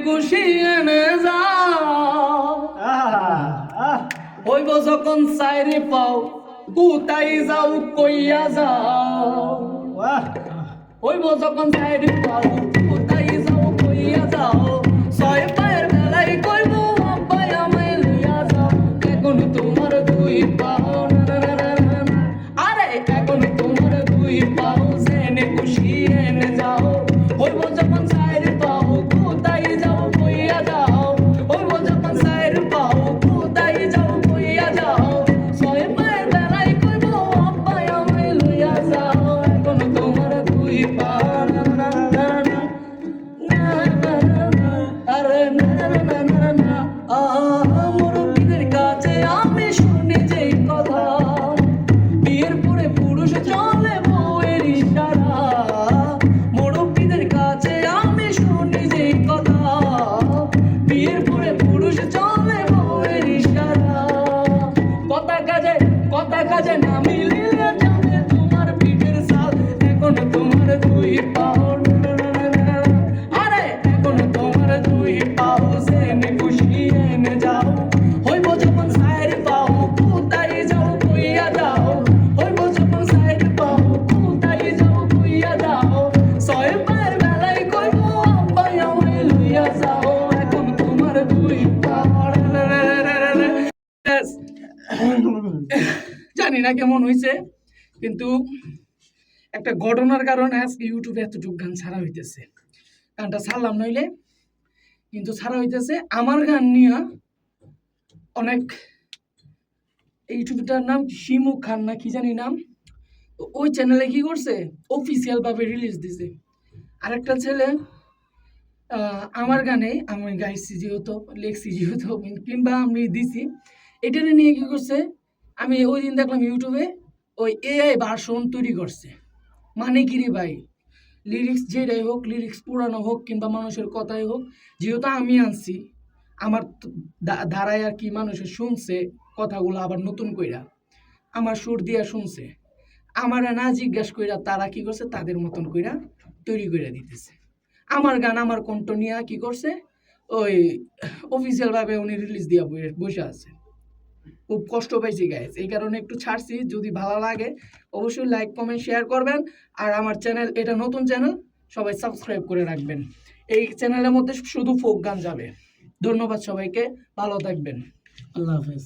খুশি এনে যাও হইব যখন চাইরে পাও কোথায় যাও কইয়া যাও হইব যখন চাইরে পাও কোথায় যাও কইয়া যাও ছয় পায়ের বেলায় কইব আব্বাই আমায় লইয়া যাও এখন তোমার দুই পাও আরে এখন তোমার দুই পাও জেনে খুশি এনে যাও হইব যখন চাইরে পাও কোথায় যাও কইয়া যাও হইব যখন চাইরে পাও কোথায় যাও কইয়া যাও ছয় পায়ের বেলায় কইব আব্বাই আমায় লইয়া যাও এখন তোমার দুই পাও আরে মুরব্বীদের কাছে আমি শুনি যে কথা বিয়ের পরে পুরুষ চলে বউয়ের ইশারা মুরব্বীদের কাছে আমি শুনি যে কথা বিয়ের পরে পুরুষ চলে বউয়ের ইশারা কথা কাজে না মিলিলে যাবে তোমার পিঠের সাল এখন তোমার দুই পাও আরে এখন তোমার দুই পাও জেনে খুশি এনে যাও হইব যখন সাইড পাও কোথায় যাও কইয়া যাও হইব যখন সাইড পাও কোথায় যাও কইয়া যাও ছয় পায়ের বেলায় কইব আব্বাই আমায় লইয়া যাও এখন তোমার দুই পাও জানি না কেমন হয়েছে কিন্তু একটা ঘটনার কারণে আজকে ইউটিউবে এতটুকু গান ছাড়া হইতেছে গানটা ছাড়লাম নইলে কিন্তু ছাড়া হইতেছে আমার গান নিয়ে অনেক ইউটিউবটার নাম শিমু খান না কি জানি নাম ওই চ্যানেলে কি করছে অফিসিয়াল ভাবে রিলিজ দিছে আরেকটা ছেলে আমার গানে আমি গাইছি যেহেতু লেখছি যেহেতু কিংবা আমি দিছি এটা নিয়ে কি করছে আমি ওই দিন দেখলাম ইউটিউবে ওই এআই ভার্সন তৈরি করছে মানে কি রে ভাই লিরিক্স যেটাই হোক লিরিক্স পুরানো হোক কিংবা মানুষের কথাই হোক যেহেতু আমি আনছি আমার ধারায় আর কি মানুষের শুনছে কথাগুলো আবার নতুন কইরা আমার সুর দিয়া শুনছে আমার না জিজ্ঞাসা কইরা তারা কি করছে তাদের মতন কইরা তৈরি কইরা দিতেছে আমার গান আমার কণ্ঠ নিয়ে কি করছে ওই অফিসিয়াল ভাবে উনি রিলিজ দিয়া বসে আছে খুব কষ্ট পাইছি গাইস এই কারণে একটু ছাড়ছি যদি ভালো লাগে অবশ্যই লাইক কমেন্ট শেয়ার করবেন আর আমার চ্যানেল এটা নতুন চ্যানেল সবাই সাবস্ক্রাইব করে রাখবেন এই চ্যানেলের মধ্যে শুধু ফোক গান যাবে ধন্যবাদ সবাইকে ভালো থাকবেন আল্লাহ হাফেজ